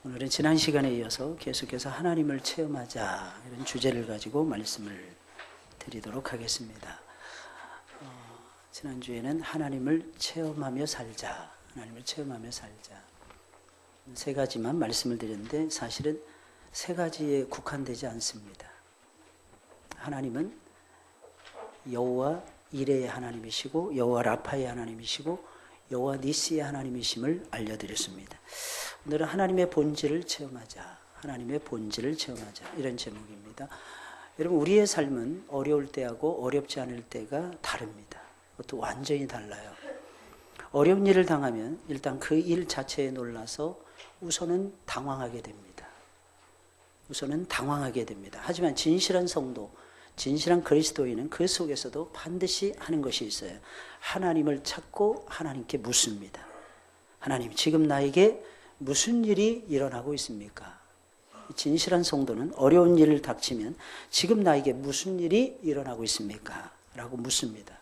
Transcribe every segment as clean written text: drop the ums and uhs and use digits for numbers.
오늘은 지난 시간에 이어서 계속해서 하나님을 체험하자 이런 주제를 가지고 말씀을 드리도록 하겠습니다. 지난주에는 하나님을 체험하며 살자, 하나님을 체험하며 살자 세 가지만 말씀을 드렸는데 사실은 세 가지에 국한되지 않습니다. 하나님은 여호와 이레의 하나님이시고 여호와 라파의 하나님이시고 여호와 니시의 하나님이심을 알려드렸습니다. 오늘은 하나님의 본질을 체험하자, 하나님의 본질을 체험하자 이런 제목입니다. 여러분, 우리의 삶은 어려울 때하고 어렵지 않을 때가 다릅니다. 그것도 완전히 달라요. 어려운 일을 당하면 일단 그 일 자체에 놀라서 우선은 당황하게 됩니다. 하지만 진실한 성도, 진실한 그리스도인은 그 속에서도 반드시 하는 것이 있어요. 하나님을 찾고 하나님께 묻습니다. 하나님, 지금 나에게 무슨 일이 일어나고 있습니까? 진실한 성도는 어려운 일을 닥치면 지금 나에게 무슨 일이 일어나고 있습니까? 라고 묻습니다.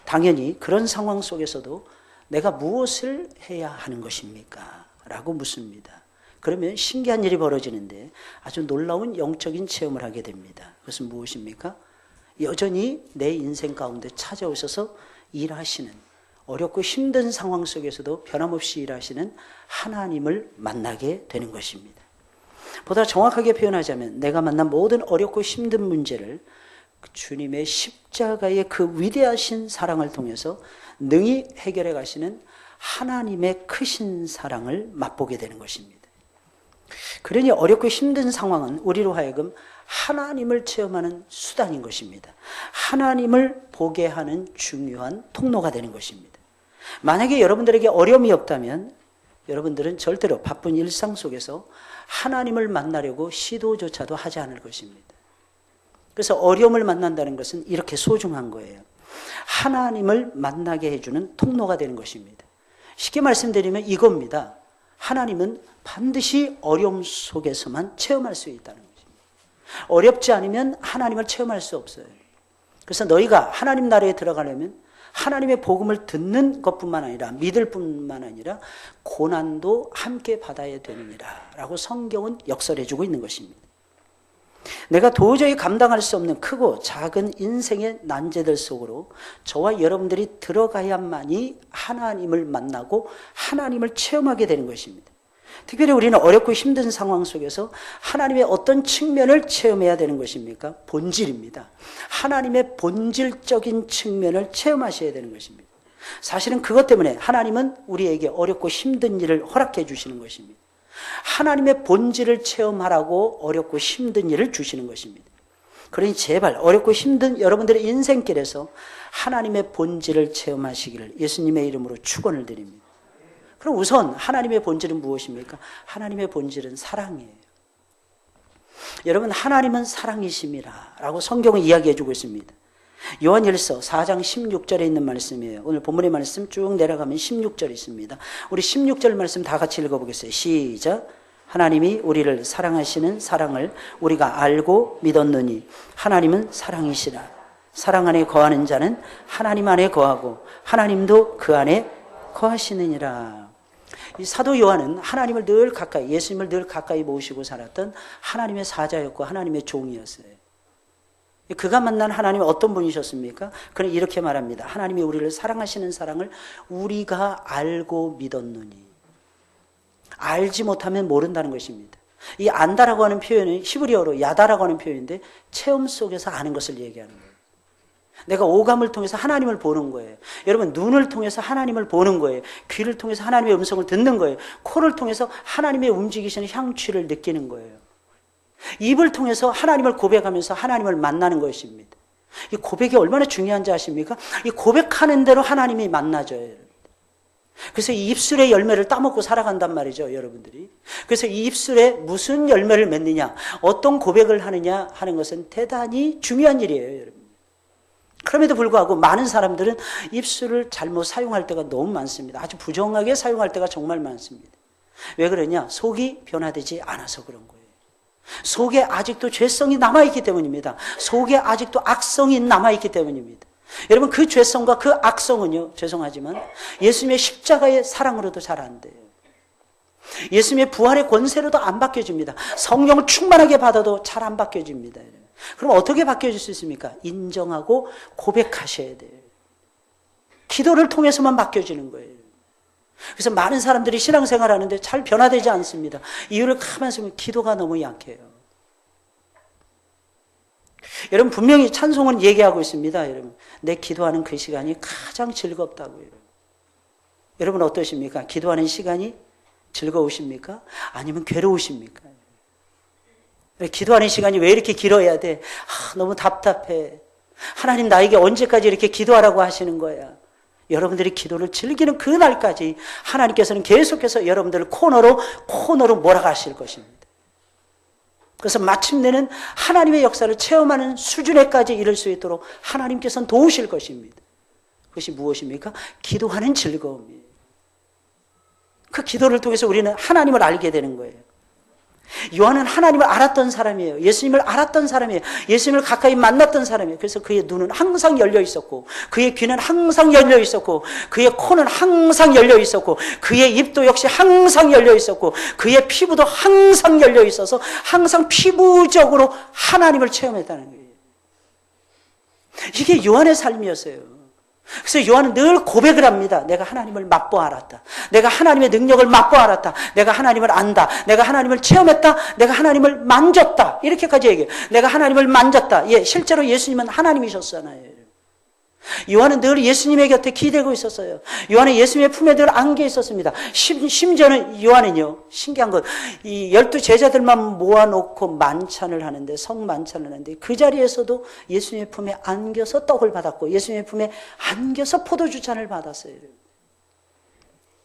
당연히 그런 상황 속에서도 내가 무엇을 해야 하는 것입니까? 라고 묻습니다. 그러면 신기한 일이 벌어지는데 아주 놀라운 영적인 체험을 하게 됩니다. 그것은 무엇입니까? 여전히 내 인생 가운데 찾아오셔서 일하시는, 어렵고 힘든 상황 속에서도 변함없이 일하시는 하나님을 만나게 되는 것입니다. 보다 정확하게 표현하자면 내가 만난 모든 어렵고 힘든 문제를 주님의 십자가의 그 위대하신 사랑을 통해서 능히 해결해 가시는 하나님의 크신 사랑을 맛보게 되는 것입니다. 그러니 어렵고 힘든 상황은 우리로 하여금 하나님을 체험하는 수단인 것입니다. 하나님을 보게 하는 중요한 통로가 되는 것입니다. 만약에 여러분들에게 어려움이 없다면 여러분들은 절대로 바쁜 일상 속에서 하나님을 만나려고 시도조차도 하지 않을 것입니다. 그래서 어려움을 만난다는 것은 이렇게 소중한 거예요. 하나님을 만나게 해주는 통로가 되는 것입니다. 쉽게 말씀드리면 이겁니다. 하나님은 반드시 어려움 속에서만 체험할 수 있다는 것입니다. 어렵지 않으면 하나님을 체험할 수 없어요. 그래서 너희가 하나님 나라에 들어가려면 하나님의 복음을 듣는 것뿐만 아니라 믿을 뿐만 아니라 고난도 함께 받아야 되느니라 라고 성경은 역설해주고 있는 것입니다. 내가 도저히 감당할 수 없는 크고 작은 인생의 난제들 속으로 저와 여러분들이 들어가야만이 하나님을 만나고 하나님을 체험하게 되는 것입니다. 특별히 우리는 어렵고 힘든 상황 속에서 하나님의 어떤 측면을 체험해야 되는 것입니까? 본질입니다. 하나님의 본질적인 측면을 체험하셔야 되는 것입니다. 사실은 그것 때문에 하나님은 우리에게 어렵고 힘든 일을 허락해 주시는 것입니다. 하나님의 본질을 체험하라고 어렵고 힘든 일을 주시는 것입니다. 그러니 제발 어렵고 힘든 여러분들의 인생길에서 하나님의 본질을 체험하시기를 예수님의 이름으로 축원을 드립니다. 그럼 우선 하나님의 본질은 무엇입니까? 하나님의 본질은 사랑이에요. 여러분, 하나님은 사랑이심이라 라고 성경은 이야기해주고 있습니다. 요한일서 4장 16절에 있는 말씀이에요. 오늘 본문의 말씀 쭉 내려가면 16절 있습니다. 우리 16절 말씀 다 같이 읽어보겠어요. 시작. 하나님이 우리를 사랑하시는 사랑을 우리가 알고 믿었느니 하나님은 사랑이시라. 사랑 안에 거하는 자는 하나님 안에 거하고 하나님도 그 안에 거하시느니라. 이 사도 요한은 하나님을 늘 가까이, 예수님을 늘 가까이 모시고 살았던 하나님의 사자였고 하나님의 종이었어요. 그가 만난 하나님은 어떤 분이셨습니까? 그는 이렇게 말합니다. 하나님이 우리를 사랑하시는 사랑을 우리가 알고 믿었느니. 알지 못하면 모른다는 것입니다. 이 안다라고 하는 표현은 히브리어로 야다라고 하는 표현인데 체험 속에서 아는 것을 얘기하는 거예요. 내가 오감을 통해서 하나님을 보는 거예요. 여러분, 눈을 통해서 하나님을 보는 거예요. 귀를 통해서 하나님의 음성을 듣는 거예요. 코를 통해서 하나님의 움직이시는 향취를 느끼는 거예요. 입을 통해서 하나님을 고백하면서 하나님을 만나는 것입니다. 이 고백이 얼마나 중요한지 아십니까? 이 고백하는 대로 하나님이 만나져요. 그래서 이 입술의 열매를 따먹고 살아간단 말이죠, 여러분들이. 그래서 이 입술에 무슨 열매를 맺느냐, 어떤 고백을 하느냐 하는 것은 대단히 중요한 일이에요, 여러분. 그럼에도 불구하고 많은 사람들은 입술을 잘못 사용할 때가 너무 많습니다. 아주 부정하게 사용할 때가 정말 많습니다. 왜 그러냐? 속이 변화되지 않아서 그런 거예요. 속에 아직도 죄성이 남아있기 때문입니다. 속에 아직도 악성이 남아있기 때문입니다. 여러분, 그 죄성과 그 악성은요, 죄송하지만 예수님의 십자가의 사랑으로도 잘 안 돼요. 예수님의 부활의 권세로도 안 바뀌어집니다. 성령을 충만하게 받아도 잘 안 바뀌어집니다. 그럼 어떻게 바뀌어질 수 있습니까? 인정하고 고백하셔야 돼요. 기도를 통해서만 바뀌어지는 거예요. 그래서 많은 사람들이 신앙생활 하는데 잘 변화되지 않습니다. 이유를 가만히 보면 기도가 너무 약해요. 여러분 분명히 찬송은 얘기하고 있습니다. 여러분 내 기도하는 그 시간이 가장 즐겁다고요. 여러분 어떠십니까? 기도하는 시간이 즐거우십니까? 아니면 괴로우십니까? 기도하는 시간이 왜 이렇게 길어야 돼? 너무 답답해. 하나님 나에게 언제까지 이렇게 기도하라고 하시는 거야? 여러분들이 기도를 즐기는 그날까지 하나님께서는 계속해서 여러분들을 코너로 몰아가실 것입니다. 그래서 마침내는 하나님의 역사를 체험하는 수준에까지 이를 수 있도록 하나님께서는 도우실 것입니다. 그것이 무엇입니까? 기도하는 즐거움이에요. 그 기도를 통해서 우리는 하나님을 알게 되는 거예요. 요한은 하나님을 알았던 사람이에요. 예수님을 알았던 사람이에요. 예수님을 가까이 만났던 사람이에요. 그래서 그의 눈은 항상 열려 있었고, 그의 귀는 항상 열려 있었고, 그의 코는 항상 열려 있었고, 그의 입도 역시 항상 열려 있었고, 그의 피부도 항상 열려 있어서 항상 피부적으로 하나님을 체험했다는 거예요. 이게 요한의 삶이었어요. 그래서 요한은 늘 고백을 합니다. 내가 하나님을 맛보 알았다. 내가 하나님의 능력을 맛보 알았다. 내가 하나님을 안다. 내가 하나님을 체험했다. 내가 하나님을 만졌다. 이렇게까지 얘기해요. 내가 하나님을 만졌다. 예, 실제로 예수님은 하나님이셨잖아요. 요한은 늘 예수님의 곁에 기대고 있었어요. 요한은 예수님의 품에 늘 안겨 있었습니다. 심지어는 요한은요, 신기한 건, 이 12 제자들만 모아놓고 만찬을 하는데, 성만찬을 하는데, 그 자리에서도 예수님의 품에 안겨서 떡을 받았고, 예수님의 품에 안겨서 포도주 잔을 받았어요.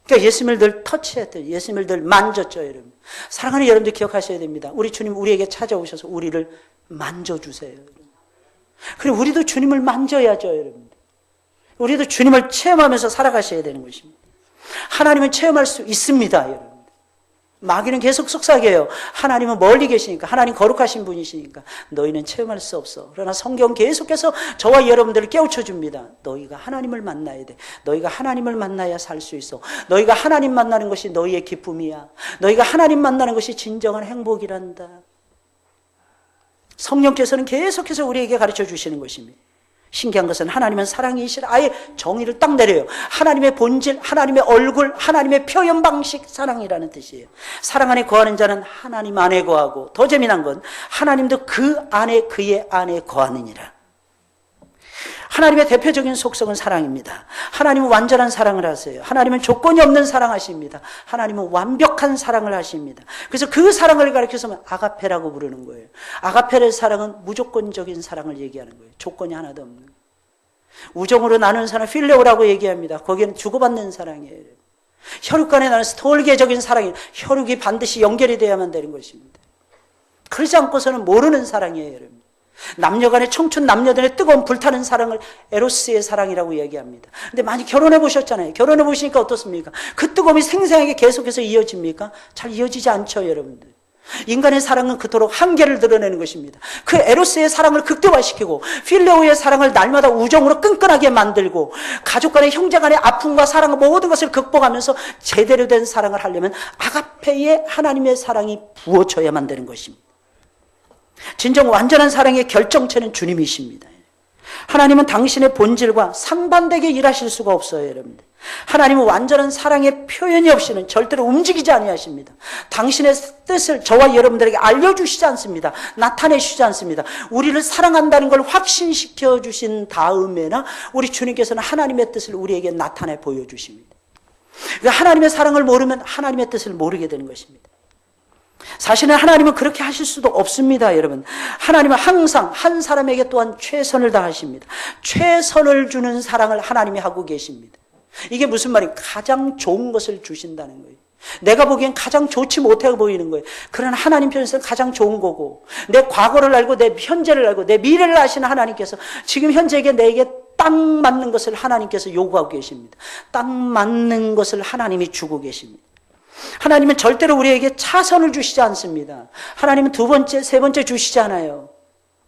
그러니까 예수님을 늘 터치했대요. 예수님을 늘 만졌죠, 여러분. 사랑하는 여러분들 기억하셔야 됩니다. 우리 주님 우리에게 찾아오셔서 우리를 만져주세요. 그리고 우리도 주님을 만져야죠, 여러분. 우리도 주님을 체험하면서 살아가셔야 되는 것입니다. 하나님은 체험할 수 있습니다, 여러분. 마귀는 계속 속삭여요. 하나님은 멀리 계시니까, 하나님 거룩하신 분이시니까 너희는 체험할 수 없어. 그러나 성경 계속해서 저와 여러분들을 깨우쳐 줍니다. 너희가 하나님을 만나야 돼. 너희가 하나님을 만나야 살 수 있어. 너희가 하나님 만나는 것이 너희의 기쁨이야. 너희가 하나님 만나는 것이 진정한 행복이란다. 성령께서는 계속해서 우리에게 가르쳐 주시는 것입니다. 신기한 것은 하나님은 사랑이시라. 아예 정의를 딱 내려요. 하나님의 본질, 하나님의 얼굴, 하나님의 표현 방식, 사랑이라는 뜻이에요. 사랑 안에 거하는 자는 하나님 안에 거하고, 더 재미난 건 하나님도 그 안에, 그의 안에 거하느니라. 하나님의 대표적인 속성은 사랑입니다. 하나님은 완전한 사랑을 하세요. 하나님은 조건이 없는 사랑하십니다. 하나님은 완벽한 사랑을 하십니다. 그래서 그 사랑을 가르쳐서 아가페라고 부르는 거예요. 아가페의 사랑은 무조건적인 사랑을 얘기하는 거예요. 조건이 하나도 없는 거예요. 우정으로 나누는 사랑 필레오라고 얘기합니다. 거기는 주고받는 사랑이에요. 혈육 간에 나누는 스톨계적인 사랑이에요. 혈육이 반드시 연결이 돼야만 되는 것입니다. 그러지 않고서는 모르는 사랑이에요, 여러분. 남녀간의 청춘 남녀들의 뜨거운 불타는 사랑을 에로스의 사랑이라고 얘기합니다. 근데 많이 결혼해 보셨잖아요. 결혼해 보시니까 어떻습니까? 그 뜨거움이 생생하게 계속해서 이어집니까? 잘 이어지지 않죠, 여러분들. 인간의 사랑은 그토록 한계를 드러내는 것입니다. 그 에로스의 사랑을 극대화시키고 필레오의 사랑을 날마다 우정으로 끈끈하게 만들고 가족 간의 형제 간의 아픔과 사랑 모든 것을 극복하면서 제대로 된 사랑을 하려면 아가페의 하나님의 사랑이 부어져야만 되는 것입니다. 진정 완전한 사랑의 결정체는 주님이십니다. 하나님은 당신의 본질과 상반되게 일하실 수가 없어요, 여러분들. 하나님은 완전한 사랑의 표현이 없이는 절대로 움직이지 아니하십니다. 당신의 뜻을 저와 여러분들에게 알려주시지 않습니다. 나타내시지 않습니다. 우리를 사랑한다는 걸 확신시켜 주신 다음에나 우리 주님께서는 하나님의 뜻을 우리에게 나타내 보여주십니다. 그러니까 하나님의 사랑을 모르면 하나님의 뜻을 모르게 되는 것입니다. 사실은 하나님은 그렇게 하실 수도 없습니다, 여러분. 하나님은 항상 한 사람에게 또한 최선을 다하십니다. 최선을 주는 사랑을 하나님이 하고 계십니다. 이게 무슨 말이에요? 가장 좋은 것을 주신다는 거예요. 내가 보기엔 가장 좋지 못해 보이는 거예요. 그러나 하나님 편에서는 가장 좋은 거고, 내 과거를 알고 내 현재를 알고 내 미래를 아시는 하나님께서 지금 현재에게 내게 딱 맞는 것을 하나님께서 요구하고 계십니다. 딱 맞는 것을 하나님이 주고 계십니다. 하나님은 절대로 우리에게 차선을 주시지 않습니다. 하나님은 두 번째, 세 번째 주시지 않아요.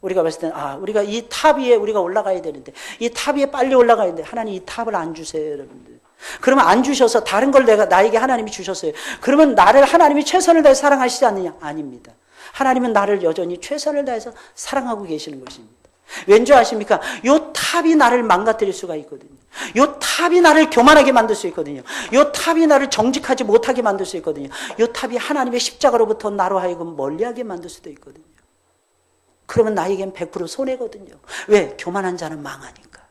우리가 봤을 때는 우리가 이 탑 위에 우리가 올라가야 되는데 이 탑 위에 빨리 올라가야 되는데 하나님 이 탑을 안 주세요, 여러분들. 그러면 안 주셔서 다른 걸 나에게 하나님이 주셨어요. 그러면 나를 하나님이 최선을 다해 사랑하시지 않느냐? 아닙니다. 하나님은 나를 여전히 최선을 다해서 사랑하고 계시는 것입니다. 왠지 아십니까? 요 탑이 나를 망가뜨릴 수가 있거든요. 요 탑이 나를 교만하게 만들 수 있거든요. 요 탑이 나를 정직하지 못하게 만들 수 있거든요. 요 탑이 하나님의 십자가로부터 나로 하여금 멀리하게 만들 수도 있거든요. 그러면 나에겐 100% 손해거든요. 왜? 교만한 자는 망하니까.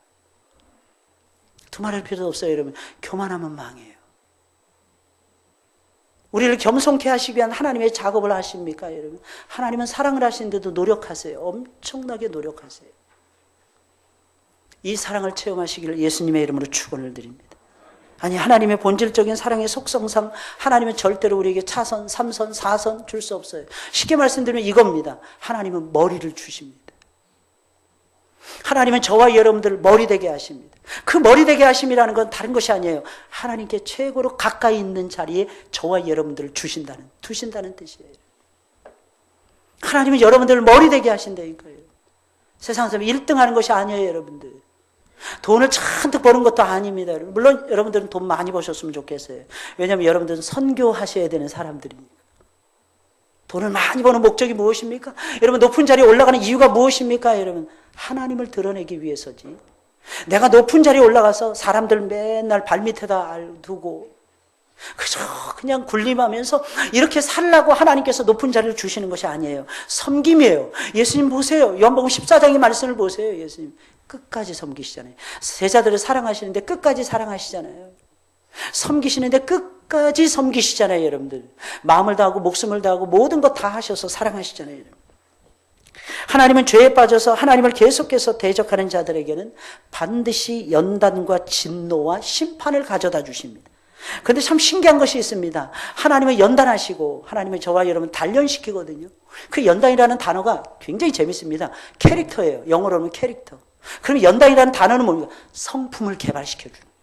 두말할 필요도 없어요, 여러분. 교만하면 망해요. 우리를 겸손케 하시기 위한 하나님의 작업을 하십니까, 여러분? 하나님은 사랑을 하시는데도 노력하세요. 엄청나게 노력하세요. 이 사랑을 체험하시기를 예수님의 이름으로 축원을 드립니다. 아니, 하나님의 본질적인 사랑의 속성상 하나님은 절대로 우리에게 차선, 3선, 4선 줄 수 없어요. 쉽게 말씀드리면 이겁니다. 하나님은 머리를 주십니다. 하나님은 저와 여러분들을 머리 되게 하십니다. 그 머리 되게 하심이라는 건 다른 것이 아니에요. 하나님께 최고로 가까이 있는 자리에 저와 여러분들을 두신다는 뜻이에요. 하나님은 여러분들을 머리 되게 하신다니까요. 세상에서 1등 하는 것이 아니에요, 여러분들. 돈을 잔뜩 버는 것도 아닙니다. 물론 여러분들은 돈 많이 버셨으면 좋겠어요. 왜냐하면 여러분들은 선교하셔야 되는 사람들이니까. 돈을 많이 버는 목적이 무엇입니까? 여러분, 높은 자리에 올라가는 이유가 무엇입니까? 여러분, 하나님을 드러내기 위해서지. 내가 높은 자리에 올라가서 사람들 맨날 발밑에다 두고 그냥 군림하면서 이렇게 살라고 하나님께서 높은 자리를 주시는 것이 아니에요. 섬김이에요. 예수님 보세요. 요한복음 14장의 말씀을 보세요. 예수님 끝까지 섬기시잖아요. 제자들을 사랑하시는데 끝까지 사랑하시잖아요. 섬기시는데 끝까지 섬기시잖아요, 여러분들. 마음을 다하고 목숨을 다하고 모든 것 다 하셔서 사랑하시잖아요, 여러분. 하나님은 죄에 빠져서 하나님을 계속해서 대적하는 자들에게는 반드시 연단과 진노와 심판을 가져다 주십니다. 그런데 참 신기한 것이 있습니다. 하나님은 연단하시고 하나님은 저와 여러분 단련시키거든요. 그 연단이라는 단어가 굉장히 재밌습니다. 캐릭터예요. 영어로는 캐릭터. 그럼 연단이라는 단어는 뭡니까? 성품을 개발시켜주는 거예요.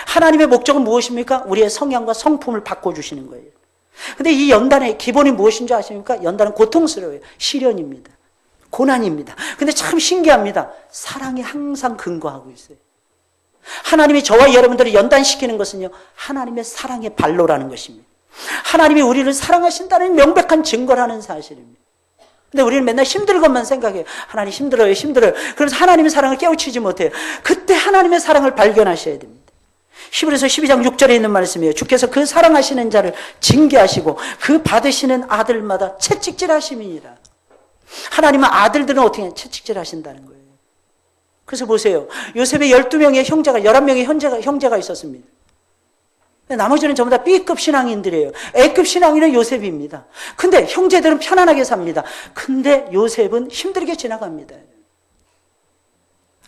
하나님의 목적은 무엇입니까? 우리의 성향과 성품을 바꿔주시는 거예요. 근데 이 연단의 기본이 무엇인 줄 아십니까? 연단은 고통스러워요. 시련입니다. 고난입니다. 근데 참 신기합니다. 사랑이 항상 근거하고 있어요. 하나님이 저와 여러분들을 연단시키는 것은요, 하나님의 사랑의 발로라는 것입니다. 하나님이 우리를 사랑하신다는 명백한 증거라는 사실입니다. 근데 우리는 맨날 힘들 것만 생각해요. 하나님 힘들어요, 힘들어요. 그래서 하나님의 사랑을 깨우치지 못해요. 그때 하나님의 사랑을 발견하셔야 됩니다. 히브리서 12장 6절에 있는 말씀이에요. 주께서 그 사랑하시는 자를 징계하시고 그 받으시는 아들마다 채찍질하심이니라. 하나님은 아들들은 어떻게 채찍질하신다는 거예요. 그래서 보세요. 요셉의 12명의 형제가 11명의 형제가 있었습니다. 나머지는 전부 다 B급 신앙인들이에요. A급 신앙인은 요셉입니다. 근데 형제들은 편안하게 삽니다. 근데 요셉은 힘들게 지나갑니다.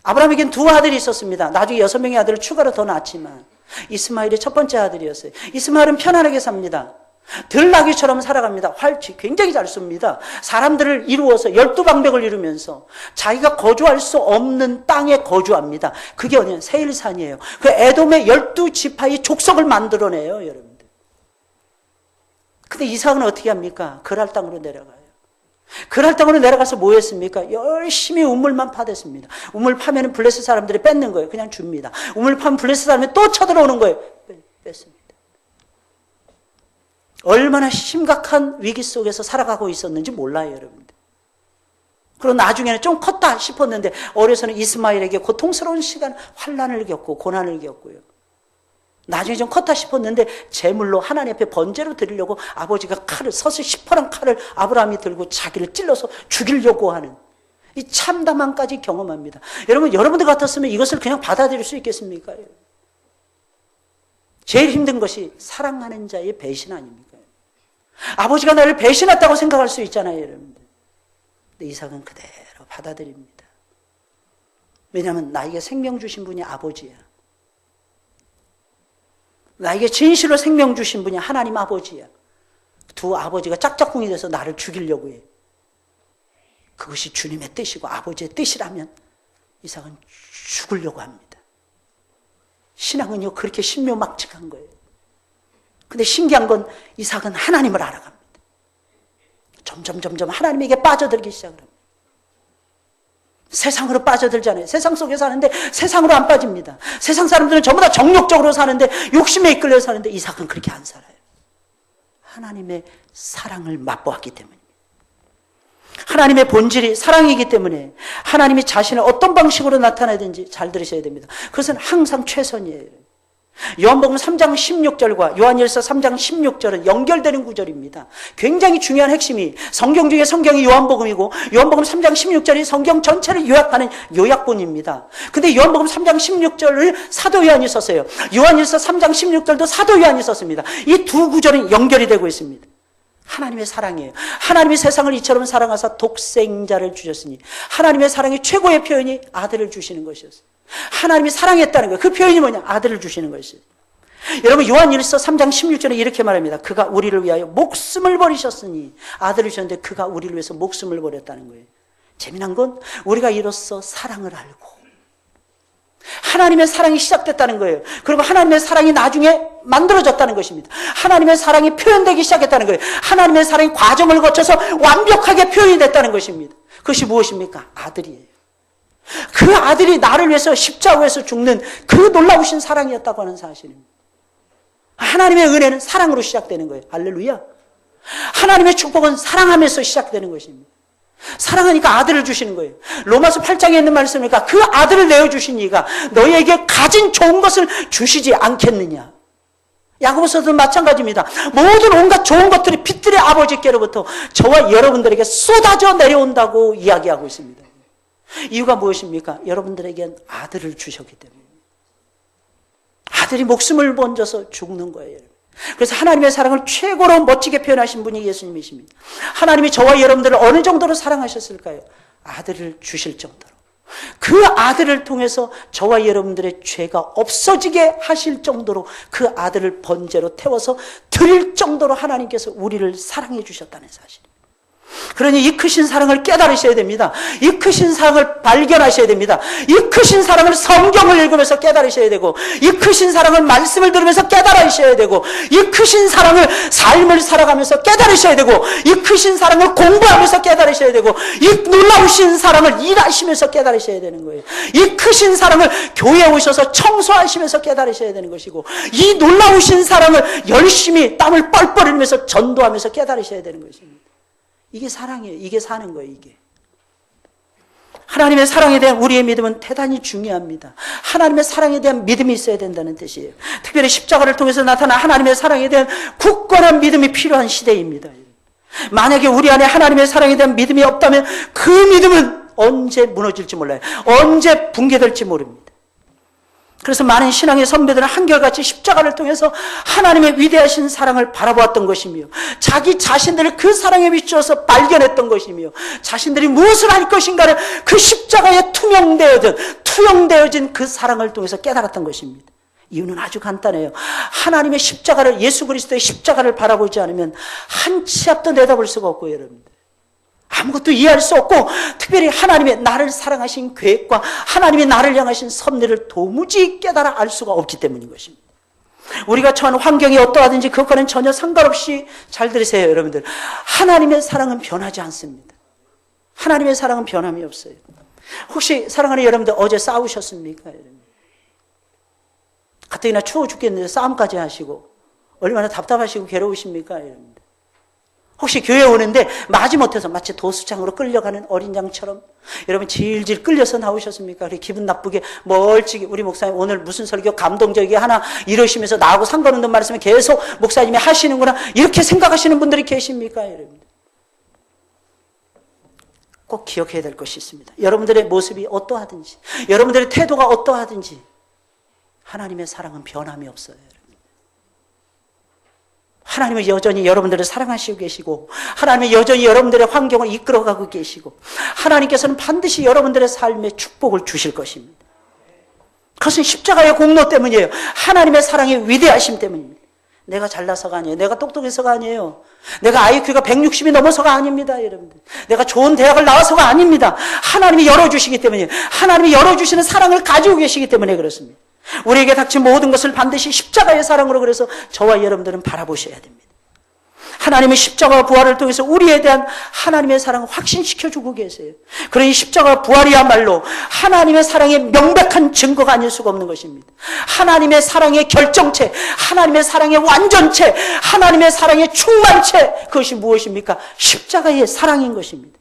아브라함에겐 두 아들이 있었습니다. 나중에 6명의 아들을 추가로 더 낳았지만 이스마엘이 첫 번째 아들이었어요. 이스마엘은 편안하게 삽니다. 들나귀처럼 살아갑니다. 활치 굉장히 잘 씁니다. 사람들을 이루어서 12방백을 이루면서 자기가 거주할 수 없는 땅에 거주합니다. 그게 어디냐? 세일산이에요. 그 에돔의 12지파의 족속을 만들어내요, 여러분들. 근데 이삭은 어떻게 합니까? 그랄 땅으로 내려가요. 그랄 땅으로 내려가서 뭐 했습니까? 열심히 우물만 파댔습니다. 우물 파면은 블레셋 사람들이 뺏는 거예요. 그냥 줍니다. 우물 파면 블레셋 사람이 또 쳐들어오는 거예요. 뺐습니다. 얼마나 심각한 위기 속에서 살아가고 있었는지 몰라요, 여러분들. 그리고 나중에는 좀 컸다 싶었는데 어려서는 이스마엘에게 고통스러운 시간, 환난을 겪고 고난을 겪고요. 나중에 좀 컸다 싶었는데 제물로 하나님 앞에 번제로 드리려고 아버지가 서서 시퍼런 칼을 아브라함이 들고 자기를 찔러서 죽이려고 하는 이 참담함까지 경험합니다. 여러분들 같았으면 이것을 그냥 받아들일 수 있겠습니까? 제일 힘든 것이 사랑하는 자의 배신 아닙니까? 아버지가 나를 배신했다고 생각할 수 있잖아요, 여러분들. 근데 이삭은 그대로 받아들입니다. 왜냐하면 나에게 생명 주신 분이 아버지야. 나에게 진실로 생명 주신 분이 하나님 아버지야. 두 아버지가 짝짝꿍이 돼서 나를 죽이려고 해. 그것이 주님의 뜻이고 아버지의 뜻이라면 이삭은 죽으려고 합니다. 신앙은요, 그렇게 신묘막측한 거예요. 근데 신기한 건 이삭은 하나님을 알아갑니다. 점점 하나님에게 빠져들기 시작을 합니다. 세상으로 빠져들잖아요. 세상 속에 사는데 세상으로 안 빠집니다. 세상 사람들은 전부 다 정욕적으로 사는데, 욕심에 이끌려 사는데 이삭은 그렇게 안 살아요. 하나님의 사랑을 맛보았기 때문입니다. 하나님의 본질이 사랑이기 때문에 하나님이 자신을 어떤 방식으로 나타내든지 잘 들으셔야 됩니다. 그것은 항상 최선이에요. 요한복음 3장 16절과 요한일서 3장 16절은 연결되는 구절입니다. 굉장히 중요한 핵심이, 성경 중에 성경이 요한복음이고 요한복음 3장 16절이 성경 전체를 요약하는 요약본입니다. 근데 요한복음 3장 16절을 사도 요한이 썼어요. 요한일서 3장 16절도 사도 요한이 썼습니다. 이 두 구절은 연결이 되고 있습니다. 하나님의 사랑이에요. 하나님이 세상을 이처럼 사랑하사 독생자를 주셨으니, 하나님의 사랑의 최고의 표현이 아들을 주시는 것이었어요. 하나님이 사랑했다는 거예요. 그 표현이 뭐냐? 아들을 주시는 것이에요. 여러분, 요한일서 3장 16절에 이렇게 말합니다. 그가 우리를 위하여 목숨을 버리셨으니, 아들을 주셨는데 그가 우리를 위해서 목숨을 버렸다는 거예요. 재미난 건 우리가 이로써 사랑을 알고 하나님의 사랑이 시작됐다는 거예요. 그리고 하나님의 사랑이 나중에 만들어졌다는 것입니다. 하나님의 사랑이 표현되기 시작했다는 거예요. 하나님의 사랑이 과정을 거쳐서 완벽하게 표현이 됐다는 것입니다. 그것이 무엇입니까? 아들이에요. 그 아들이 나를 위해서 십자가에서 죽는 그 놀라우신 사랑이었다고 하는 사실입니다. 하나님의 은혜는 사랑으로 시작되는 거예요. 할렐루야. 하나님의 축복은 사랑하면서 시작되는 것입니다. 사랑하니까 아들을 주시는 거예요. 로마서 8장에 있는 말씀이니까 그 아들을 내어주신 이가 너희에게 가진 좋은 것을 주시지 않겠느냐. 야고보서도 마찬가지입니다. 모든 온갖 좋은 것들이 빛들의 아버지께로부터 저와 여러분들에게 쏟아져 내려온다고 이야기하고 있습니다. 이유가 무엇입니까? 여러분들에겐 아들을 주셨기 때문에. 아들이 목숨을 번져서 죽는 거예요. 그래서 하나님의 사랑을 최고로 멋지게 표현하신 분이 예수님이십니다. 하나님이 저와 여러분들을 어느 정도로 사랑하셨을까요? 아들을 주실 정도로. 그 아들을 통해서 저와 여러분들의 죄가 없어지게 하실 정도로 그 아들을 번제로 태워서 드릴 정도로 하나님께서 우리를 사랑해 주셨다는 사실입니다. 그러니 이 크신 사랑을 깨달으셔야 됩니다. 이 크신 사랑을 발견하셔야 됩니다. 이 크신 사랑을 성경을 읽으면서 깨달으셔야 되고, 이 크신 사랑을 말씀을 들으면서 깨달으셔야 되고, 이 크신 사랑을 삶을 살아가면서 깨달으셔야 되고, 이 크신 사랑을 공부하면서 깨달으셔야 되고, 이 놀라우신 사랑을 일하시면서 깨달으셔야 되는 거예요. 이 크신 사랑을 교회에 오셔서 청소하시면서 깨달으셔야 되는 것이고, 이 놀라우신 사랑을 열심히 땀을 뻘뻘 흘리면서 전도하면서 깨달으셔야 되는 것입니다. 이게 사랑이에요. 이게 사는 거예요. 이게. 하나님의 사랑에 대한 우리의 믿음은 대단히 중요합니다. 하나님의 사랑에 대한 믿음이 있어야 된다는 뜻이에요. 특별히 십자가를 통해서 나타난 하나님의 사랑에 대한 굳건한 믿음이 필요한 시대입니다. 만약에 우리 안에 하나님의 사랑에 대한 믿음이 없다면 그 믿음은 언제 무너질지 몰라요. 언제 붕괴될지 모릅니다. 그래서 많은 신앙의 선배들은 한결같이 십자가를 통해서 하나님의 위대하신 사랑을 바라보았던 것이며, 자기 자신들을 그 사랑에 비추어서 발견했던 것이며, 자신들이 무엇을 할 것인가를 그 십자가에 투영되어진 그 사랑을 통해서 깨달았던 것입니다. 이유는 아주 간단해요. 하나님의 십자가를, 예수 그리스도의 십자가를 바라보지 않으면 한 치 앞도 내다볼 수가 없고, 여러분들 아무것도 이해할 수 없고, 특별히 하나님의 나를 사랑하신 계획과 하나님의 나를 향하신 섭리를 도무지 깨달아 알 수가 없기 때문인 것입니다. 우리가 처한 환경이 어떠하든지 그것과는 전혀 상관없이, 잘 들으세요 여러분들, 하나님의 사랑은 변하지 않습니다. 하나님의 사랑은 변함이 없어요. 혹시 사랑하는 여러분들 어제 싸우셨습니까? 여러분? 가뜩이나 추워 죽겠는데 싸움까지 하시고 얼마나 답답하시고 괴로우십니까? 여러분들? 혹시 교회에 오는데 마지못해서 마치 도수장으로 끌려가는 어린 양처럼 여러분 질질 끌려서 나오셨습니까? 그래 기분 나쁘게 멀찍이 우리 목사님 오늘 무슨 설교 감동적이게 하나 이러시면서 나하고 상관없는 말씀을 계속 목사님이 하시는구나 이렇게 생각하시는 분들이 계십니까? 여러분 꼭 기억해야 될 것이 있습니다. 여러분들의 모습이 어떠하든지 여러분들의 태도가 어떠하든지 하나님의 사랑은 변함이 없어요. 하나님은 여전히 여러분들을 사랑하시고 계시고 하나님은 여전히 여러분들의 환경을 이끌어가고 계시고 하나님께서는 반드시 여러분들의 삶에 축복을 주실 것입니다. 그것은 십자가의 공로 때문이에요. 하나님의 사랑의 위대하심 때문입니다. 내가 잘나서가 아니에요. 내가 똑똑해서가 아니에요. 내가 IQ가 160이 넘어서가 아닙니다. 여러분들. 내가 좋은 대학을 나와서가 아닙니다. 하나님이 열어주시기 때문이에요. 하나님이 열어주시는 사랑을 가지고 계시기 때문에 그렇습니다. 우리에게 닥친 모든 것을 반드시 십자가의 사랑으로 그래서 저와 여러분들은 바라보셔야 됩니다. 하나님은 십자가 부활을 통해서 우리에 대한 하나님의 사랑을 확신시켜주고 계세요. 그러니 십자가 부활이야말로 하나님의 사랑의 명백한 증거가 아닐 수가 없는 것입니다. 하나님의 사랑의 결정체, 하나님의 사랑의 완전체, 하나님의 사랑의 충만체, 그것이 무엇입니까? 십자가의 사랑인 것입니다.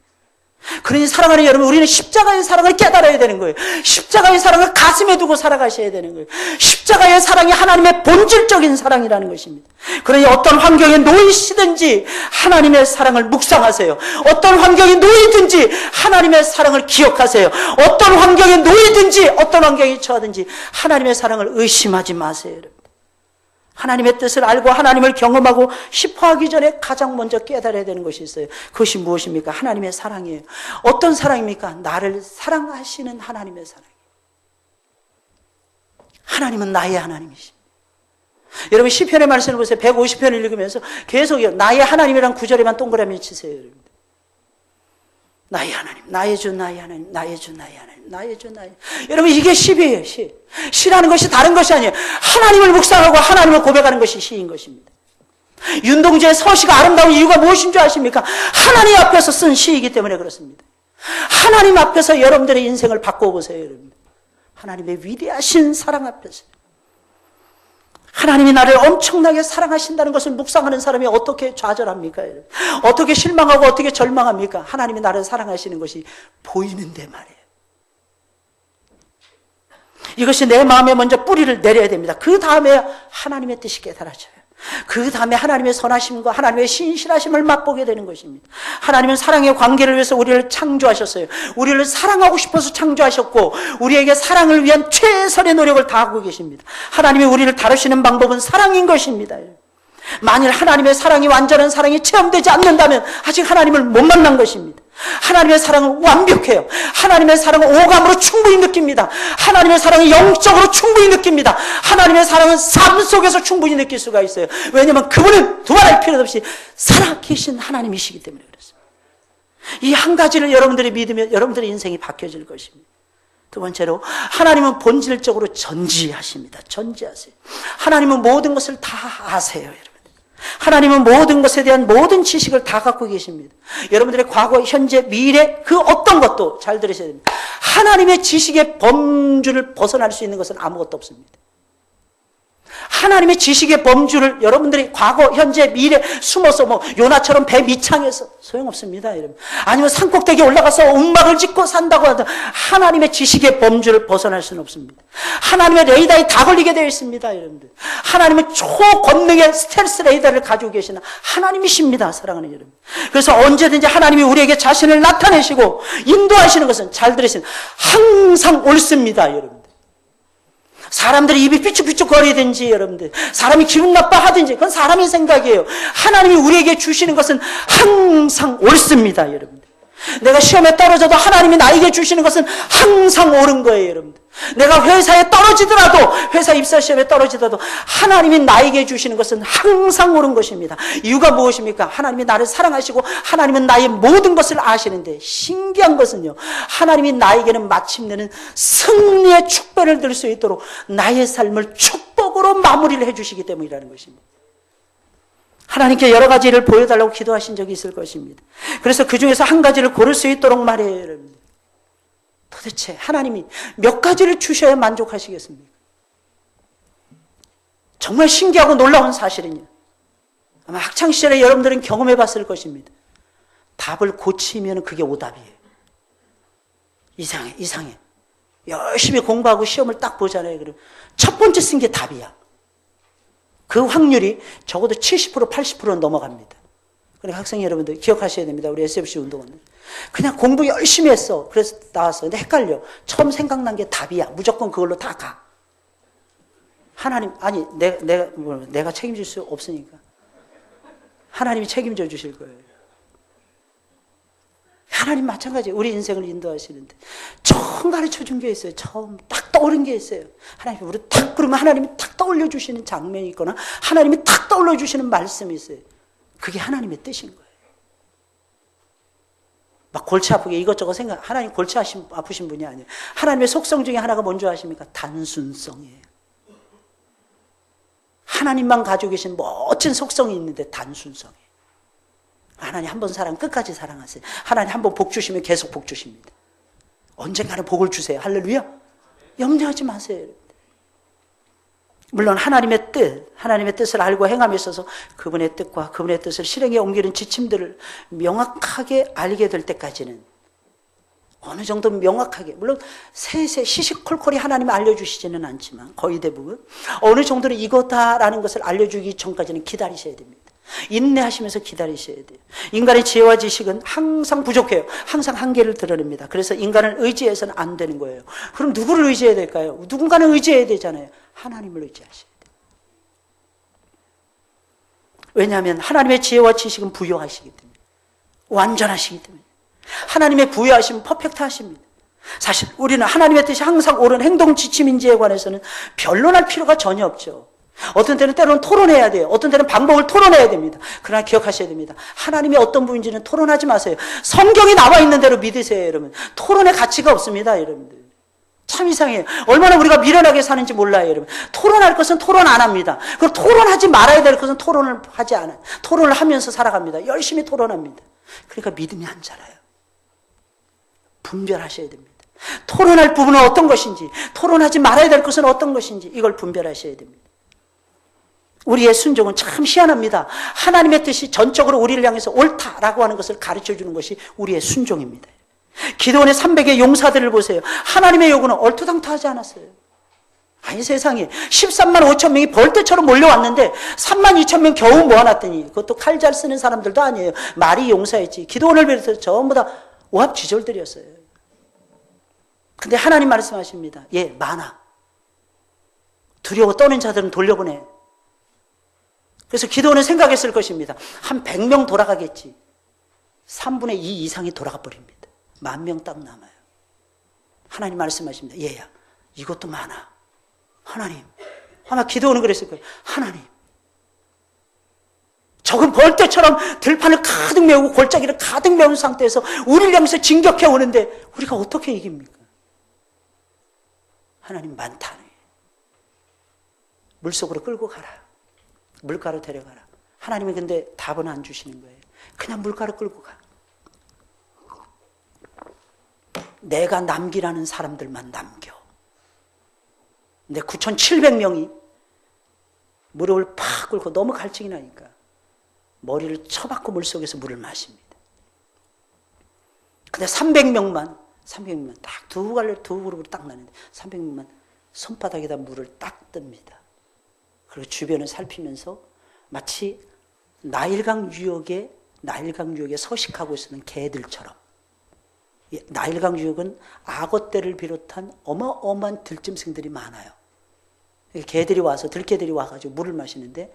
그러니 사랑하는 여러분, 우리는 십자가의 사랑을 깨달아야 되는 거예요. 십자가의 사랑을 가슴에 두고 살아가셔야 되는 거예요. 십자가의 사랑이 하나님의 본질적인 사랑이라는 것입니다. 그러니 어떤 환경에 놓이시든지 하나님의 사랑을 묵상하세요. 어떤 환경에 놓이든지 하나님의 사랑을 기억하세요. 어떤 환경에 놓이든지 어떤 환경에 처하든지 하나님의 사랑을 의심하지 마세요. 여러분. 하나님의 뜻을 알고 하나님을 경험하고 싶어하기 전에 가장 먼저 깨달아야 되는 것이 있어요. 그것이 무엇입니까? 하나님의 사랑이에요. 어떤 사랑입니까? 나를 사랑하시는 하나님의 사랑이에요. 하나님은 나의 하나님이십니다. 여러분 시편의 말씀을 보세요. 150편을 읽으면서 계속요. 나의 하나님이란 구절에만 동그라미 치세요. 여러분. 나의 하나님, 나의 주, 나의 하나님, 나의 주, 나의 하나님, 나의 주, 나의. 여러분 이게 시예요. 시. 시라는 것이 다른 것이 아니에요. 하나님을 묵상하고 하나님을 고백하는 것이 시인 것입니다. 윤동주의 서시가 아름다운 이유가 무엇인 줄 아십니까? 하나님 앞에서 쓴 시이기 때문에 그렇습니다. 하나님 앞에서 여러분들의 인생을 바꿔보세요. 여러분. 하나님의 위대하신 사랑 앞에서. 하나님이 나를 엄청나게 사랑하신다는 것을 묵상하는 사람이 어떻게 좌절합니까? 어떻게 실망하고 어떻게 절망합니까? 하나님이 나를 사랑하시는 것이 보이는데 말이에요. 이것이 내 마음에 먼저 뿌리를 내려야 됩니다. 그 다음에 하나님의 뜻이 깨달아져요. 그 다음에 하나님의 선하심과 하나님의 신실하심을 맛보게 되는 것입니다. 하나님은 사랑의 관계를 위해서 우리를 창조하셨어요. 우리를 사랑하고 싶어서 창조하셨고 우리에게 사랑을 위한 최선의 노력을 다하고 계십니다. 하나님이 우리를 다루시는 방법은 사랑인 것입니다. 만일 하나님의 사랑이 완전한 사랑이 체험되지 않는다면 아직 하나님을 못 만난 것입니다. 하나님의 사랑은 완벽해요. 하나님의 사랑은 오감으로 충분히 느낍니다. 하나님의 사랑은 영적으로 충분히 느낍니다. 하나님의 사랑은 삶 속에서 충분히 느낄 수가 있어요. 왜냐하면 그분은 두말할 필요도 없이 살아계신 하나님이시기 때문에 그렇습니다. 이 한 가지를 여러분들이 믿으면 여러분들의 인생이 바뀌어질 것입니다. 두 번째로 하나님은 본질적으로 전지하십니다. 전지하세요. 하나님은 모든 것을 다 아세요. 여러분. 하나님은 모든 것에 대한 모든 지식을 다 갖고 계십니다. 여러분들의 과거, 현재, 미래 그 어떤 것도 잘 들으셔야 됩니다. 하나님의 지식의 범주를 벗어날 수 있는 것은 아무것도 없습니다. 하나님의 지식의 범주를 여러분들이 과거, 현재, 미래 숨어서 요나처럼 배 밑창에서 소용없습니다. 여러분. 아니면 산꼭대기에 올라가서 움막을 짓고 산다고 하든 하나님의 지식의 범주를 벗어날 수는 없습니다. 하나님의 레이더에 다 걸리게 되어 있습니다. 여러분들. 하나님은 초권능의 스텔스 레이더를 가지고 계시는 하나님이십니다. 사랑하는 여러분. 그래서 언제든지 하나님이 우리에게 자신을 나타내시고 인도하시는 것은 잘 들으시는 항상 옳습니다. 여러분. 사람들이 입이 삐죽삐죽 거리든지 여러분들 사람이 기분 나빠하든지 그건 사람의 생각이에요. 하나님이 우리에게 주시는 것은 항상 옳습니다. 여러분들. 내가 시험에 떨어져도 하나님이 나에게 주시는 것은 항상 옳은 거예요. 여러분들. 내가 회사에 떨어지더라도 회사 입사시험에 떨어지더라도 하나님이 나에게 주시는 것은 항상 옳은 것입니다. 이유가 무엇입니까? 하나님이 나를 사랑하시고 하나님은 나의 모든 것을 아시는데 신기한 것은요. 하나님이 나에게는 마침내는 승리의 축배를 들 수 있도록 나의 삶을 축복으로 마무리를 해주시기 때문이라는 것입니다. 하나님께 여러 가지를 보여달라고 기도하신 적이 있을 것입니다. 그래서 그 중에서 한 가지를 고를 수 있도록 말해요. 여러분. 도대체 하나님이 몇 가지를 주셔야 만족하시겠습니까? 정말 신기하고 놀라운 사실은요. 아마 학창시절에 여러분들은 경험해 봤을 것입니다. 답을 고치면 그게 오답이에요. 이상해. 열심히 공부하고 시험을 딱 보잖아요. 그럼 첫 번째 쓴 게 답이야. 그 확률이 적어도 70%, 80%는 넘어갑니다. 그러니까 학생 여러분들 기억하셔야 됩니다. 우리 SFC 운동원들. 그냥 공부 열심히 했어. 그래서 나왔어. 근데 헷갈려. 처음 생각난 게 답이야. 무조건 그걸로 다 가. 하나님, 아니, 내가 책임질 수 없으니까. 하나님이 책임져 주실 거예요. 하나님 마찬가지예요. 우리 인생을 인도하시는데. 처음 가르쳐 준 게 있어요. 처음 딱 떠오른 게 있어요. 하나님이 우리 딱, 그러면 하나님이 딱 떠올려 주시는 장면이 있거나 하나님이 딱 떠올려 주시는 말씀이 있어요. 그게 하나님의 뜻인 거예요. 막 골치 아프게 이것저것 생각, 하나님 골치 아프신 분이 아니에요. 하나님의 속성 중에 하나가 뭔지 아십니까? 단순성이에요. 하나님만 가지고 계신 멋진 속성이 있는데 단순성이에요. 하나님 한 번 사랑 끝까지 사랑하세요. 하나님 한 번 복 주시면 계속 복 주십니다. 언젠가는 복을 주세요. 할렐루야. 염려하지 마세요. 물론 하나님의 뜻을 알고 행함에 있어서 그분의 뜻과 그분의 뜻을 실행에 옮기는 지침들을 명확하게 알게 될 때까지는 어느 정도 명확하게, 물론 세세 시시콜콜이 하나님이 알려주시지는 않지만 거의 대부분 어느 정도는 이거다라는 것을 알려주기 전까지는 기다리셔야 됩니다. 인내하시면서 기다리셔야 돼요. 인간의 지혜와 지식은 항상 부족해요. 항상 한계를 드러냅니다. 그래서 인간을 의지해서는 안 되는 거예요. 그럼 누구를 의지해야 될까요? 누군가는 의지해야 되잖아요. 하나님을 의지하셔야 돼요. 왜냐하면 하나님의 지혜와 지식은 부요하시기 때문에, 완전하시기 때문에, 하나님의 부요하심은 퍼펙트하십니다. 사실 우리는 하나님의 뜻이 항상 옳은 행동 지침인지에 관해서는 변론할 필요가 전혀 없죠. 어떤 때는 때로는 토론해야 돼요. 어떤 때는 방법을 토론해야 됩니다. 그러나 기억하셔야 됩니다. 하나님이 어떤 분인지는 토론하지 마세요. 성경이 나와 있는 대로 믿으세요, 여러분. 토론의 가치가 없습니다, 여러분들. 참 이상해요. 얼마나 우리가 미련하게 사는지 몰라요, 여러분. 토론할 것은 토론 안 합니다. 그럼 토론하지 말아야 될 것은 토론을 하지 않아요. 토론을 하면서 살아갑니다. 열심히 토론합니다. 그러니까 믿음이 안 자라요. 분별하셔야 됩니다. 토론할 부분은 어떤 것인지, 토론하지 말아야 될 것은 어떤 것인지, 이걸 분별하셔야 됩니다. 우리의 순종은 참 희한합니다. 하나님의 뜻이 전적으로 우리를 향해서 옳다라고 하는 것을 가르쳐주는 것이 우리의 순종입니다. 기드온의 300의 용사들을 보세요. 하나님의 요구는 얼토당토하지 않았어요. 아니 세상에 13만 5천 명이 벌떼처럼 몰려왔는데 3만 2천 명 겨우 모아놨더니, 그것도 칼 잘 쓰는 사람들도 아니에요. 말이 용사였지. 기드온을 비롯해서 전부 다 오합지졸들이었어요. 근데 하나님 말씀하십니다. 예, 많아. 두려워 떠는 자들은 돌려보내. 그래서 기도는 생각했을 것입니다. 한 100명 돌아가겠지. 3분의 2 이상이 돌아가 버립니다. 10,000명 딱 남아요. 하나님 말씀하십니다. 얘야, 이것도 많아. 하나님, 아마 기도는 그랬을 거예요. 하나님, 적은 벌떼처럼 들판을 가득 메우고 골짜기를 가득 메운 상태에서 우리를 향해서 진격해 오는데 우리가 어떻게 이깁니까? 하나님 많다네. 물속으로 끌고 가라. 물가로 데려가라. 하나님이 근데 답은 안 주시는 거예요. 그냥 물가로 끌고 가. 내가 남기라는 사람들만 남겨. 근데 9,700명이 무릎을 팍 꿇고 너무 갈증이 나니까 머리를 쳐박고 물속에서 물을 마십니다. 근데 300명만 딱 두 그룹으로 딱 나는데 300명만 손바닥에다 물을 딱 뜹니다. 그리고 주변을 살피면서 마치 나일강 유역에 서식하고 있는 개들처럼. 나일강 유역은 악어떼를 비롯한 어마어마한 들짐승들이 많아요. 개들이 와서, 들개들이 와가지고 물을 마시는데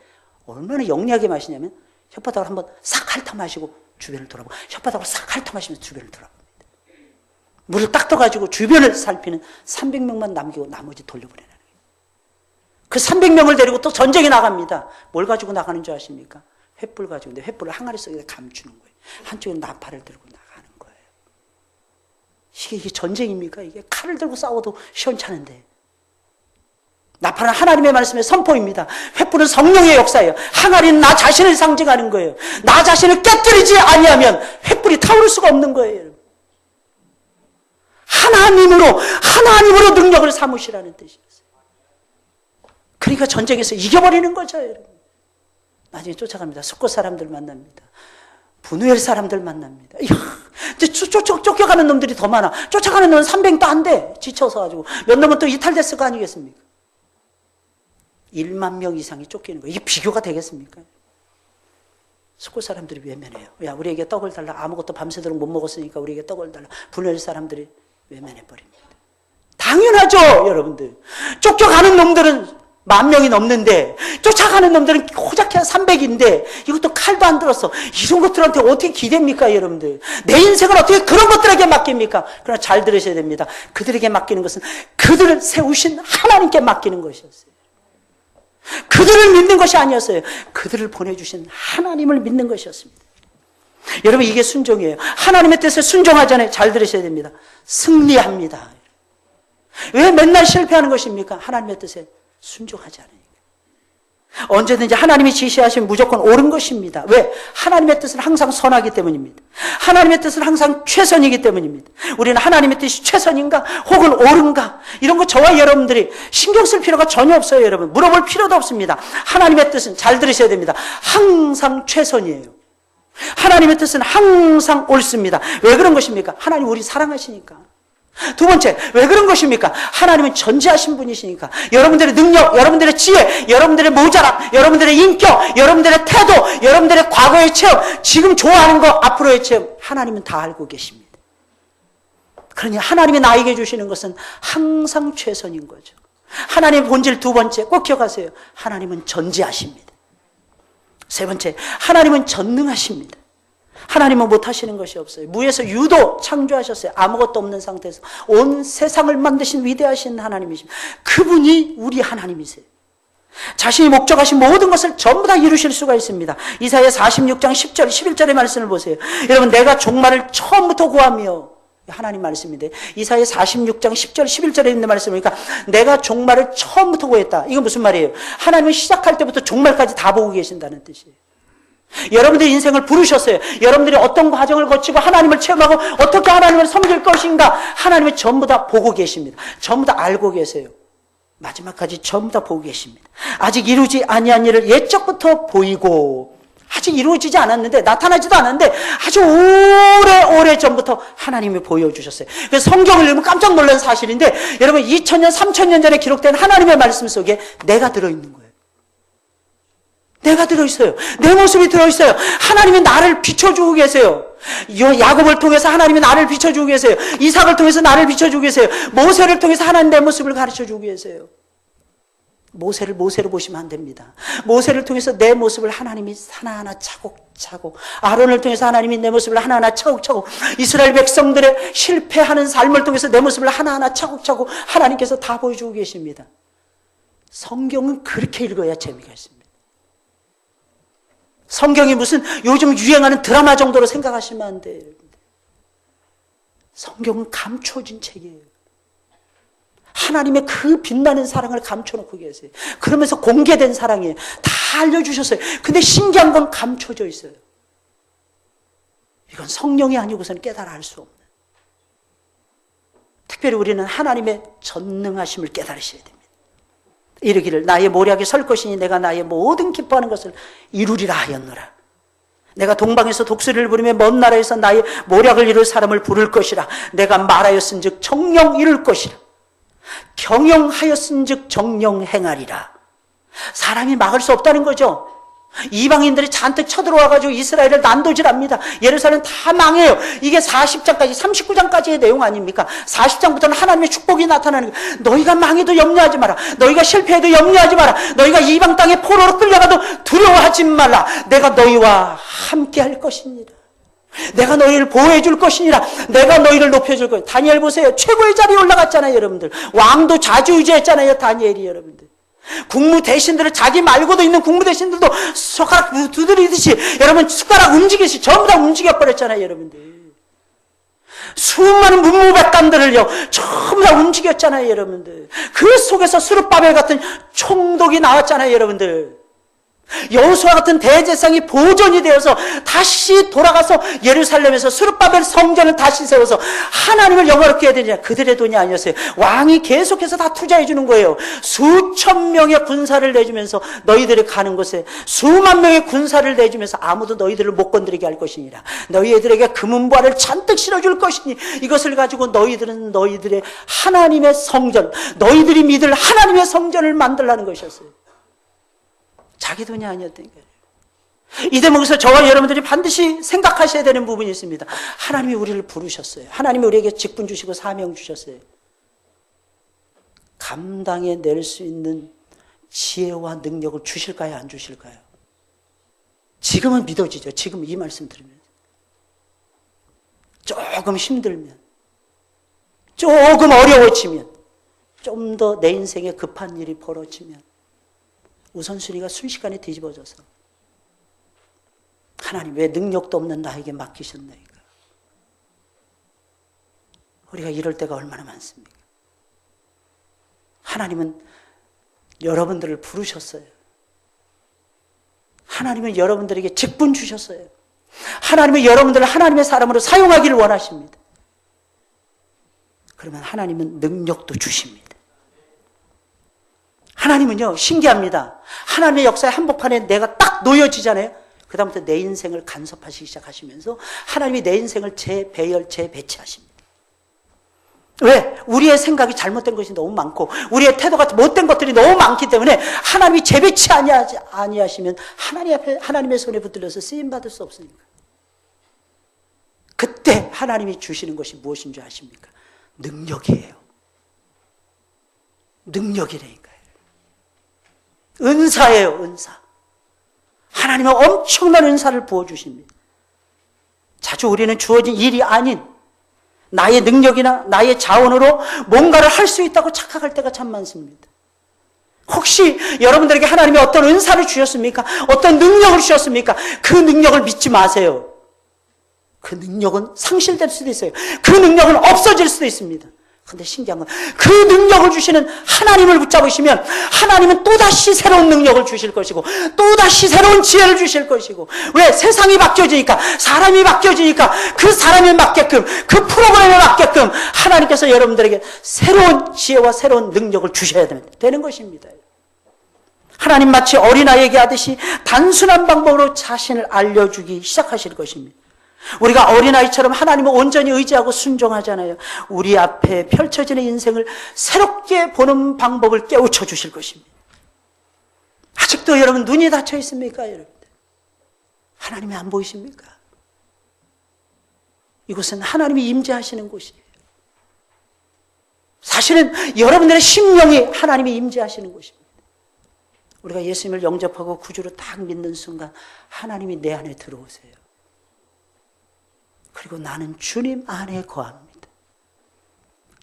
얼마나 영리하게 마시냐면 혓바닥을 한번 싹 핥아 마시고 주변을 돌아보고 혓바닥을 싹 핥아 마시면서 주변을 돌아봅니다. 물을 딱 떠가지고 주변을 살피는 300명만 남기고 나머지 돌려보내는 거예요. 그 300명을 데리고 또 전쟁에 나갑니다. 뭘 가지고 나가는 줄 아십니까? 횃불 가지고. 근데 횃불을 항아리 속에 감추는 거예요. 한쪽에 나팔을 들고 나가는 거예요. 이게 전쟁입니까? 이게 칼을 들고 싸워도 시원찮은데. 나팔은 하나님의 말씀의 선포입니다. 횃불은 성령의 역사예요. 항아리는 나 자신을 상징하는 거예요. 나 자신을 깨뜨리지 아니하면 횃불이 타오를 수가 없는 거예요. 하나님으로 능력을 삼으시라는 뜻이었어요. 그러니까 전쟁에서 이겨버리는 거죠, 여러분. 나중에 쫓아갑니다. 숫곳 사람들 만납니다. 분우엘 사람들 만납니다. 이야, 이제 쫓겨가는 놈들이 더 많아. 쫓아가는 놈은 300도 안 돼. 지쳐서 가지고. 몇 놈은 또 이탈됐을 거 아니겠습니까? 1만 명 이상이 쫓기는 거예요. 이게 비교가 되겠습니까? 숫곳 사람들이 외면해요. 야, 우리에게 떡을 달라. 아무것도 밤새도록 못 먹었으니까 우리에게 떡을 달라. 분우엘 사람들이 외면해버립니다. 당연하죠, 여러분들. 쫓겨가는 놈들은 10,000명이 넘는데 쫓아가는 놈들은 고작해야 300인데 이것도 칼도 안 들었어. 이런 것들한테 어떻게 기대입니까, 여러분들? 내 인생을 어떻게 그런 것들에게 맡깁니까? 그러나 잘 들으셔야 됩니다. 그들에게 맡기는 것은 그들을 세우신 하나님께 맡기는 것이었어요. 그들을 믿는 것이 아니었어요. 그들을 보내주신 하나님을 믿는 것이었습니다. 여러분, 이게 순종이에요. 하나님의 뜻에 순종하잖아요. 잘 들으셔야 됩니다. 승리합니다. 왜 맨날 실패하는 것입니까? 하나님의 뜻에 순종하지 않으니까. 언제든지 하나님이 지시하시면 무조건 옳은 것입니다. 왜? 하나님의 뜻은 항상 선하기 때문입니다. 하나님의 뜻은 항상 최선이기 때문입니다. 우리는 하나님의 뜻이 최선인가 혹은 옳은가 이런 거 저와 여러분들이 신경 쓸 필요가 전혀 없어요. 여러분 물어볼 필요도 없습니다. 하나님의 뜻은 잘 들으셔야 됩니다. 항상 최선이에요. 하나님의 뜻은 항상 옳습니다. 왜 그런 것입니까? 하나님 우리 사랑하시니까. 두 번째, 왜 그런 것입니까? 하나님은 전지하신 분이시니까. 여러분들의 능력, 여러분들의 지혜, 여러분들의 모자람, 여러분들의 인격, 여러분들의 태도, 여러분들의 과거의 체험, 지금 좋아하는 거, 앞으로의 체험, 하나님은 다 알고 계십니다. 그러니 하나님이 나에게 주시는 것은 항상 최선인 거죠. 하나님의 본질 두 번째, 꼭 기억하세요. 하나님은 전지하십니다. 세 번째, 하나님은 전능하십니다. 하나님은 못하시는 것이 없어요. 무에서 유도 창조하셨어요. 아무것도 없는 상태에서 온 세상을 만드신 위대하신 하나님이십니다. 그분이 우리 하나님이세요. 자신이 목적하신 모든 것을 전부 다 이루실 수가 있습니다. 이사야 46장 10절 11절의 말씀을 보세요. 여러분 내가 종말을 처음부터 구하며 하나님 말씀인데 이사야 46장 10절 11절에 있는 말씀이니까 내가 종말을 처음부터 구했다. 이건 무슨 말이에요? 하나님은 시작할 때부터 종말까지 다 보고 계신다는 뜻이에요. 여러분들의 인생을 부르셨어요. 여러분들이 어떤 과정을 거치고 하나님을 체험하고 어떻게 하나님을 섬길 것인가 하나님이 전부 다 보고 계십니다. 전부 다 알고 계세요. 마지막까지 전부 다 보고 계십니다. 아직 이루지 아니한 일을 옛적부터 보이고 아직 이루어지지 않았는데 나타나지도 않았는데 아주 오래 전부터 하나님이 보여주셨어요. 그래서 성경을 읽으면 깜짝 놀란 사실인데 여러분 2000년 3000년 전에 기록된 하나님의 말씀 속에 내가 들어있는 거예요. 내가 들어있어요. 내 모습이 들어있어요. 하나님이 나를 비춰주고 계세요. 야곱을 통해서 하나님이 나를 비춰주고 계세요. 이삭을 통해서 나를 비춰주고 계세요. 모세를 통해서 하나님 내 모습을 가르쳐주고 계세요. 모세를 보시면 안 됩니다. 모세를 통해서 내 모습을 하나님이 하나하나 차곡차곡, 아론을 통해서 하나님이 내 모습을 하나하나 차곡차곡, 이스라엘 백성들의 실패하는 삶을 통해서 내 모습을 하나하나 차곡차곡 하나님께서 다 보여주고 계십니다. 성경은 그렇게 읽어야 재미가 있습니다. 성경이 무슨 요즘 유행하는 드라마 정도로 생각하시면 안 돼요. 성경은 감춰진 책이에요. 하나님의 그 빛나는 사랑을 감춰놓고 계세요. 그러면서 공개된 사랑이에요. 다 알려주셨어요. 근데 신기한 건 감춰져 있어요. 이건 성령이 아니고서는 깨달아 알 수 없는. 특별히 우리는 하나님의 전능하심을 깨달으셔야 됩니다. 이르기를 나의 모략이 설 것이니 내가 나의 모든 기뻐하는 것을 이루리라 하였노라. 내가 동방에서 독수리를 부르며 먼 나라에서 나의 모략을 이룰 사람을 부를 것이라. 내가 말하였은즉 정령 이룰 것이라. 경영하였은즉 정령 행하리라. 사람이 막을 수 없다는 거죠. 이방인들이 잔뜩 쳐들어와가지고 이스라엘을 난도질합니다. 예루살렘 다 망해요. 이게 40장까지 39장까지의 내용 아닙니까? 40장부터는 하나님의 축복이 나타나는 거예요. 너희가 망해도 염려하지 마라. 너희가 실패해도 염려하지 마라. 너희가 이방 땅에 포로로 끌려가도 두려워하지 말라. 내가 너희와 함께 할 것이니라. 내가 너희를 보호해 줄 것이니라. 내가 너희를 높여줄 거예요. 다니엘 보세요. 최고의 자리에 올라갔잖아요, 여러분들. 왕도 자주유지했잖아요, 다니엘이 여러분들. 국무 대신들을 자기 말고도 있는 국무 대신들도 손가락 두드리듯이 여러분 숟가락 움직이시 전부 다 움직여버렸잖아요, 여러분들. 수많은 문무백관들을요 전부 다 움직였잖아요, 여러분들. 그 속에서 스룹바벨 같은 총독이 나왔잖아요, 여러분들. 여호수아 같은 대제사장이 보존이 되어서 다시 돌아가서 예루살렘에서 스룹바벨 성전을 다시 세워서 하나님을 영화롭게 해야 되냐. 그들의 돈이 아니었어요. 왕이 계속해서 다 투자해 주는 거예요. 수천 명의 군사를 내주면서 너희들이 가는 곳에 수만 명의 군사를 내주면서 아무도 너희들을 못 건드리게 할 것이니라. 너희들에게 금은보화를 잔뜩 실어줄 것이니 이것을 가지고 너희들은 너희들의 하나님의 성전, 너희들이 믿을 하나님의 성전을 만들라는 것이었어요. 자기 돈이 아니었다니까요. 이 대목에서 저와 여러분들이 반드시 생각하셔야 되는 부분이 있습니다. 하나님이 우리를 부르셨어요. 하나님이 우리에게 직분 주시고 사명 주셨어요. 감당해 낼 수 있는 지혜와 능력을 주실까요? 안 주실까요? 지금은 믿어지죠. 지금 이 말씀 들으면. 조금 힘들면, 조금 어려워지면, 좀 더 내 인생에 급한 일이 벌어지면 우선순위가 순식간에 뒤집어져서 하나님 왜 능력도 없는 나에게 맡기셨나이까. 우리가 이럴 때가 얼마나 많습니까? 하나님은 여러분들을 부르셨어요. 하나님은 여러분들에게 직분 주셨어요. 하나님은 여러분들을 하나님의 사람으로 사용하기를 원하십니다. 그러면 하나님은 능력도 주십니다. 하나님은요, 신기합니다. 하나님의 역사의 한복판에 내가 딱 놓여지잖아요. 그 다음부터 내 인생을 간섭하시기 시작하시면서 하나님이 내 인생을 재배열, 재배치하십니다. 왜? 우리의 생각이 잘못된 것이 너무 많고 우리의 태도가 못된 것들이 너무 많기 때문에 하나님이 재배치 아니하시면 하나님의 손에 붙들려서 쓰임받을 수 없으니까. 그때 하나님이 주시는 것이 무엇인 줄 아십니까? 능력이에요. 능력이라니까요. 은사예요, 은사. 하나님은 엄청난 은사를 부어주십니다. 자주 우리는 주어진 일이 아닌 나의 능력이나 나의 자원으로 뭔가를 할 수 있다고 착각할 때가 참 많습니다. 혹시 여러분들에게 하나님이 어떤 은사를 주셨습니까? 어떤 능력을 주셨습니까? 그 능력을 믿지 마세요. 그 능력은 상실될 수도 있어요. 그 능력은 없어질 수도 있습니다. 근데 신기한 건 그 능력을 주시는 하나님을 붙잡으시면 하나님은 또다시 새로운 능력을 주실 것이고 또다시 새로운 지혜를 주실 것이고, 왜? 세상이 바뀌어지니까, 사람이 바뀌어지니까 그 사람에 맞게끔, 그 프로그램에 맞게끔 하나님께서 여러분들에게 새로운 지혜와 새로운 능력을 주셔야 되는 것입니다. 하나님 마치 어린아이에게 하듯이 단순한 방법으로 자신을 알려주기 시작하실 것입니다. 우리가 어린아이처럼 하나님을 온전히 의지하고 순종하잖아요. 우리 앞에 펼쳐지는 인생을 새롭게 보는 방법을 깨우쳐 주실 것입니다. 아직도 여러분 눈이 닫혀 있습니까? 여러분들 하나님이 안 보이십니까? 이곳은 하나님이 임재하시는 곳이에요. 사실은 여러분들의 심령이 하나님이 임재하시는 곳입니다. 우리가 예수님을 영접하고 구주로 딱 믿는 순간 하나님이 내 안에 들어오세요. 그리고 나는 주님 안에 거합니다.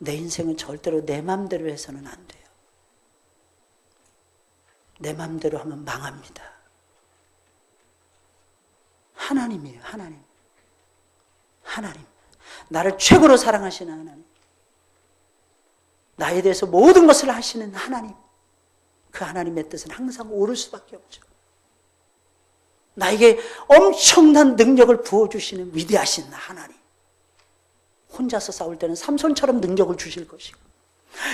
내 인생은 절대로 내 마음대로 해서는 안 돼요. 내 마음대로 하면 망합니다. 하나님이에요. 하나님. 하나님. 나를 최고로 사랑하시는 하나님. 나에 대해서 모든 것을 하시는 하나님. 그 하나님의 뜻은 항상 옳을 수밖에 없죠. 나에게 엄청난 능력을 부어주시는 위대하신 하나님. 혼자서 싸울 때는 삼손처럼 능력을 주실 것이고,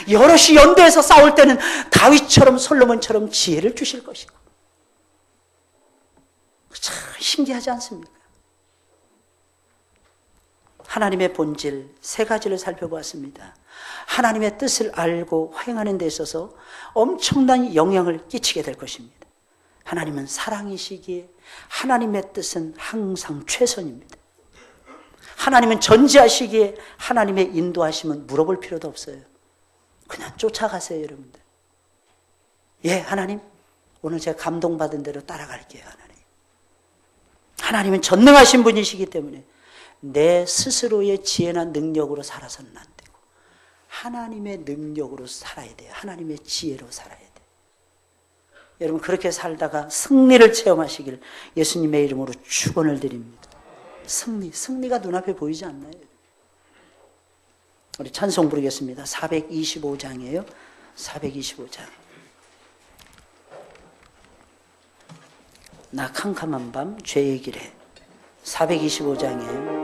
여럿이 연대해서 싸울 때는 다윗처럼 솔로몬처럼 지혜를 주실 것이고. 참 신기하지 않습니까? 하나님의 본질 세 가지를 살펴보았습니다. 하나님의 뜻을 알고 행하는 데 있어서 엄청난 영향을 끼치게 될 것입니다. 하나님은 사랑이시기에 하나님의 뜻은 항상 최선입니다. 하나님은 전지하시기에 하나님의 인도하심은 물어볼 필요도 없어요. 그냥 쫓아가세요, 여러분들. 예, 하나님, 오늘 제가 감동받은 대로 따라갈게요, 하나님. 하나님은 전능하신 분이시기 때문에 내 스스로의 지혜나 능력으로 살아서는 안 되고 하나님의 능력으로 살아야 돼요. 하나님의 지혜로 살아야 돼요. 여러분 그렇게 살다가 승리를 체험하시길 예수님의 이름으로 축원을 드립니다. 승리가 눈앞에 보이지 않나요? 우리 찬송 부르겠습니다. 425장이에요. 425장. 나 캄캄한 밤 죄의 길에. 425장이에요.